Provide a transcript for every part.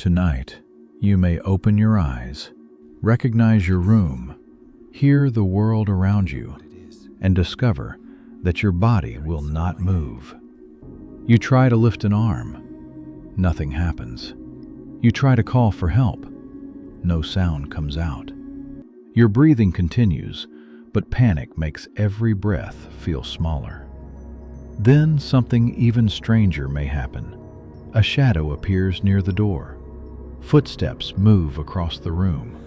Tonight, you may open your eyes, recognize your room, hear the world around you, and discover that your body will not move. You try to lift an arm. Nothing happens. You try to call for help. No sound comes out. Your breathing continues, but panic makes every breath feel smaller. Then something even stranger may happen. A shadow appears near the door. Footsteps move across the room.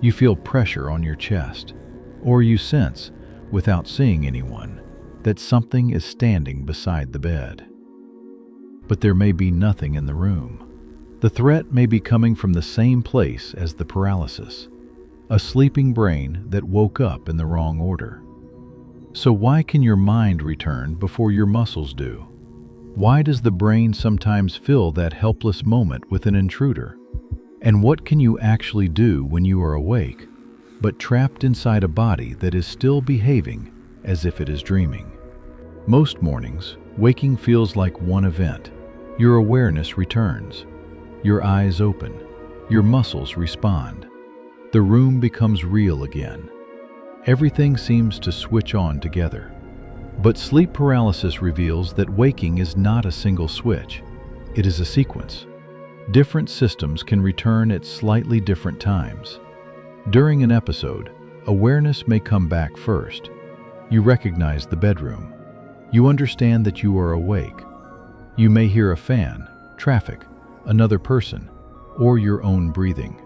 You feel pressure on your chest, or you sense, without seeing anyone, that something is standing beside the bed. But there may be nothing in the room. The threat may be coming from the same place as the paralysis, a sleeping brain that woke up in the wrong order. So why can your mind return before your muscles do? Why does the brain sometimes fill that helpless moment with an intruder? And what can you actually do when you are awake, but trapped inside a body that is still behaving as if it is dreaming? Most mornings, waking feels like one event. Your awareness returns. Your eyes open. Your muscles respond. The room becomes real again. Everything seems to switch on together. But sleep paralysis reveals that waking is not a single switch. It is a sequence. Different systems can return at slightly different times. During an episode, awareness may come back first. You recognize the bedroom. You understand that you are awake. You may hear a fan, traffic, another person, or your own breathing.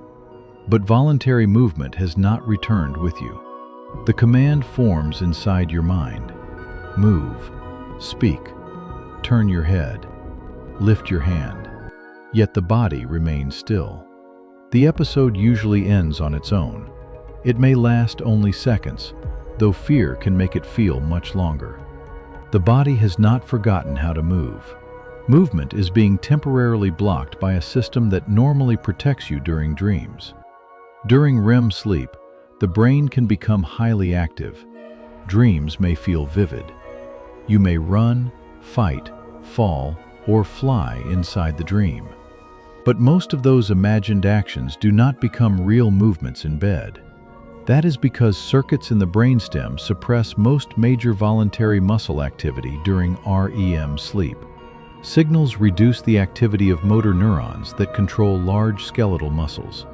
But voluntary movement has not returned with you. The command forms inside your mind. Move, speak, turn your head, lift your hand. Yet the body remains still. The episode usually ends on its own. It may last only seconds, though fear can make it feel much longer. The body has not forgotten how to move. Movement is being temporarily blocked by a system that normally protects you during dreams. During REM sleep, the brain can become highly active. Dreams may feel vivid. You may run, fight, fall, or fly inside the dream. But most of those imagined actions do not become real movements in bed. That is because circuits in the brainstem suppress most major voluntary muscle activity during REM sleep. Signals reduce the activity of motor neurons that control large skeletal muscles.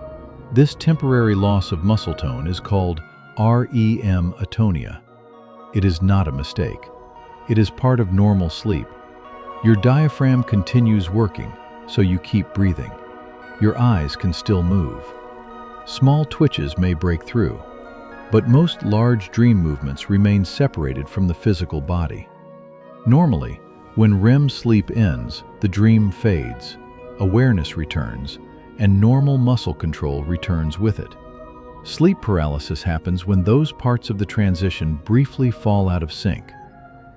This temporary loss of muscle tone is called REM atonia. It is not a mistake. It is part of normal sleep. Your diaphragm continues working, so you keep breathing. Your eyes can still move. Small twitches may break through, but most large dream movements remain separated from the physical body. Normally, when REM sleep ends, the dream fades, awareness returns, and normal muscle control returns with it. Sleep paralysis happens when those parts of the transition briefly fall out of sync.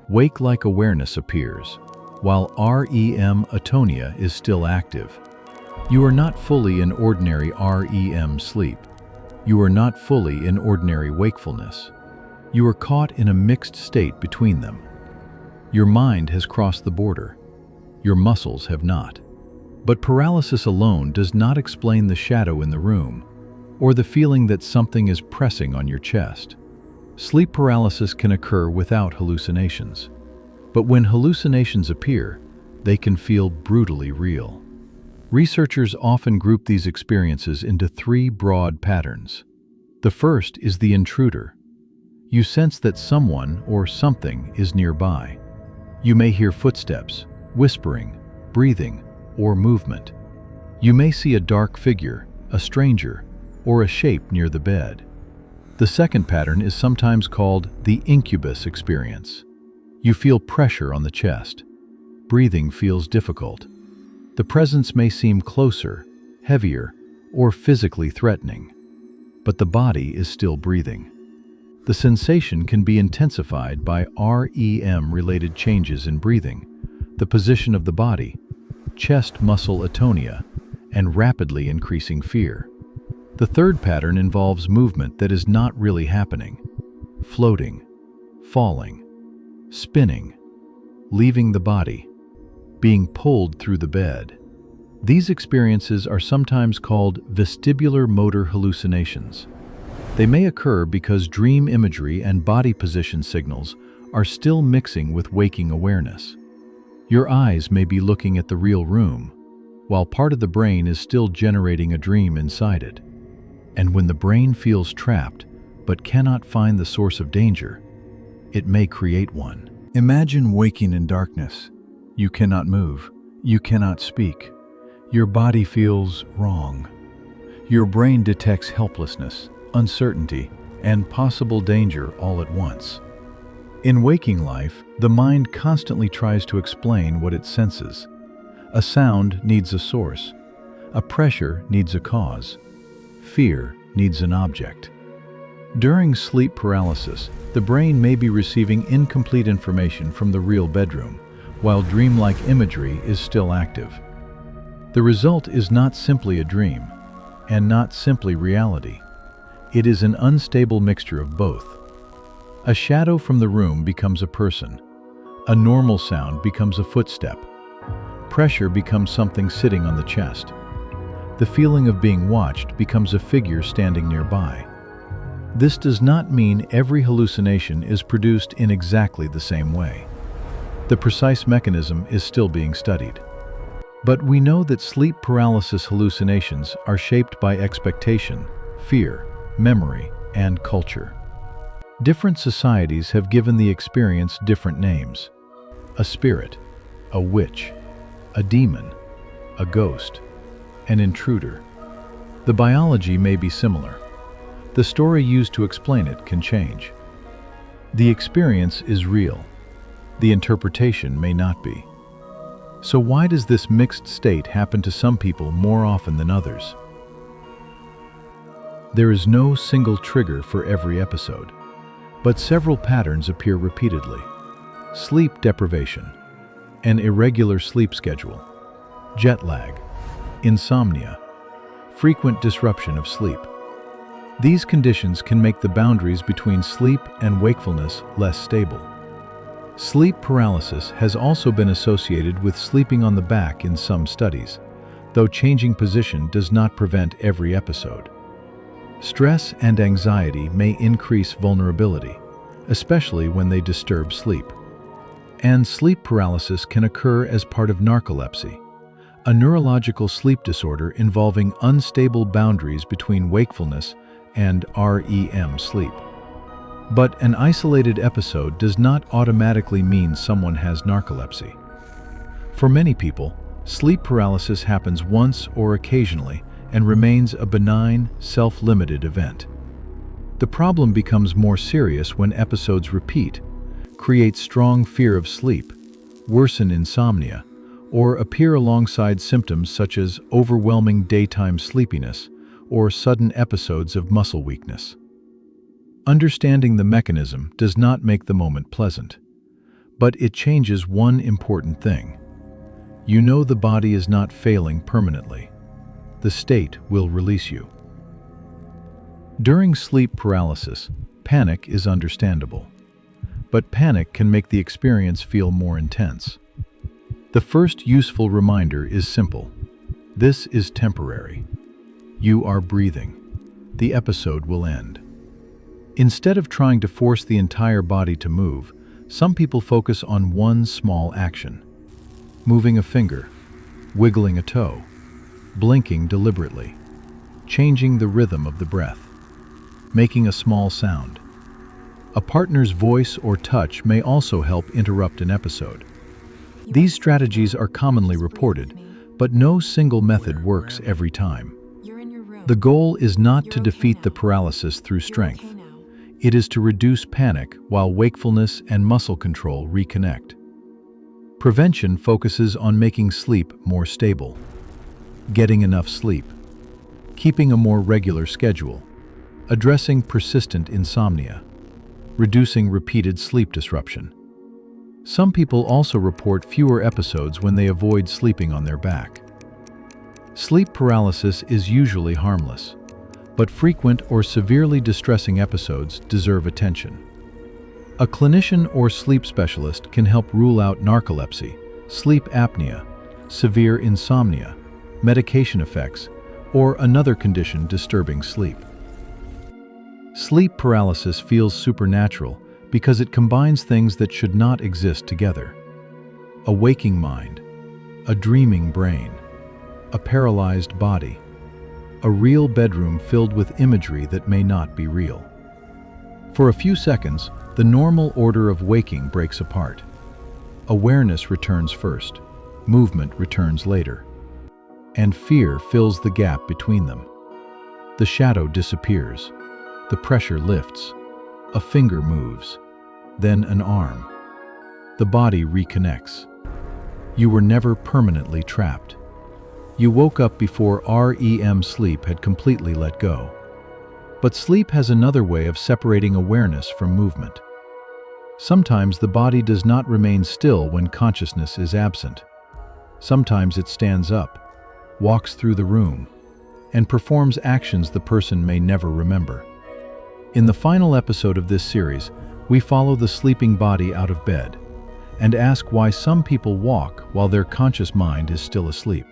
Wake-like awareness appears, while REM atonia is still active. You are not fully in ordinary REM sleep. You are not fully in ordinary wakefulness. You are caught in a mixed state between them. Your mind has crossed the border. Your muscles have not. But paralysis alone does not explain the shadow in the room, or the feeling that something is pressing on your chest. Sleep paralysis can occur without hallucinations. But when hallucinations appear, they can feel brutally real. Researchers often group these experiences into three broad patterns. The first is the intruder. You sense that someone or something is nearby. You may hear footsteps, whispering, breathing, or movement. You may see a dark figure, a stranger, or a shape near the bed. The second pattern is sometimes called the incubus experience. You feel pressure on the chest. Breathing feels difficult. The presence may seem closer, heavier, or physically threatening, but the body is still breathing. The sensation can be intensified by REM-related changes in breathing, the position of the body, chest muscle atonia, and rapidly increasing fear. The third pattern involves movement that is not really happening: floating, falling, spinning, leaving the body, being pulled through the bed. These experiences are sometimes called vestibular motor hallucinations. They may occur because dream imagery and body position signals are still mixing with waking awareness. Your eyes may be looking at the real room, while part of the brain is still generating a dream inside it. And when the brain feels trapped but cannot find the source of danger, it may create one. Imagine waking in darkness. You cannot move. You cannot speak. Your body feels wrong. Your brain detects helplessness, uncertainty, and possible danger all at once. In waking life, the mind constantly tries to explain what it senses. A sound needs a source. A pressure needs a cause. Fear needs an object. During sleep paralysis, the brain may be receiving incomplete information from the real bedroom, while dreamlike imagery is still active. The result is not simply a dream, and not simply reality. It is an unstable mixture of both. A shadow from the room becomes a person. A normal sound becomes a footstep. Pressure becomes something sitting on the chest. The feeling of being watched becomes a figure standing nearby. This does not mean every hallucination is produced in exactly the same way. The precise mechanism is still being studied. But we know that sleep paralysis hallucinations are shaped by expectation, fear, memory, and culture. Different societies have given the experience different names. A spirit, a witch, a demon, a ghost, an intruder. The biology may be similar. The story used to explain it can change. The experience is real. The interpretation may not be. So why does this mixed state happen to some people more often than others? There is no single trigger for every episode, but several patterns appear repeatedly. Sleep deprivation, an irregular sleep schedule, jet lag, insomnia, frequent disruption of sleep. These conditions can make the boundaries between sleep and wakefulness less stable. Sleep paralysis has also been associated with sleeping on the back in some studies, though changing position does not prevent every episode. Stress and anxiety may increase vulnerability, especially when they disturb sleep. And sleep paralysis can occur as part of narcolepsy, a neurological sleep disorder involving unstable boundaries between wakefulness and REM-sleep. But an isolated episode does not automatically mean someone has narcolepsy. For many people, sleep paralysis happens once or occasionally and remains a benign, self-limited event. The problem becomes more serious when episodes repeat, create strong fear of sleep, worsen insomnia, or appear alongside symptoms such as overwhelming daytime sleepiness or sudden episodes of muscle weakness. Understanding the mechanism does not make the moment pleasant, but it changes one important thing. You know the body is not failing permanently. The state will release you. During sleep paralysis, panic is understandable, but panic can make the experience feel more intense. The first useful reminder is simple. This is temporary. You are breathing. The episode will end. Instead of trying to force the entire body to move, some people focus on one small action. Moving a finger, wiggling a toe, blinking deliberately, changing the rhythm of the breath, making a small sound. A partner's voice or touch may also help interrupt an episode. These strategies are commonly reported, but no single method works every time. The goal is not to defeat the paralysis through strength. It is to reduce panic while wakefulness and muscle control reconnect. Prevention focuses on making sleep more stable, getting enough sleep, keeping a more regular schedule, addressing persistent insomnia, reducing repeated sleep disruption. Some people also report fewer episodes when they avoid sleeping on their back. Sleep paralysis is usually harmless, but frequent or severely distressing episodes deserve attention. A clinician or sleep specialist can help rule out narcolepsy, sleep apnea, severe insomnia, medication effects, or another condition disturbing sleep. Sleep paralysis feels supernatural because it combines things that should not exist together: a waking mind, a dreaming brain, a paralyzed body, a real bedroom filled with imagery that may not be real. For a few seconds, the normal order of waking breaks apart. Awareness returns first, movement returns later, and fear fills the gap between them. The shadow disappears, the pressure lifts, a finger moves, then an arm. The body reconnects. You were never permanently trapped. You woke up before REM-sleep had completely let go. But sleep has another way of separating awareness from movement. Sometimes the body does not remain still when consciousness is absent. Sometimes it stands up, walks through the room, and performs actions the person may never remember. In the final episode of this series, we follow the sleeping body out of bed and ask why some people walk while their conscious mind is still asleep.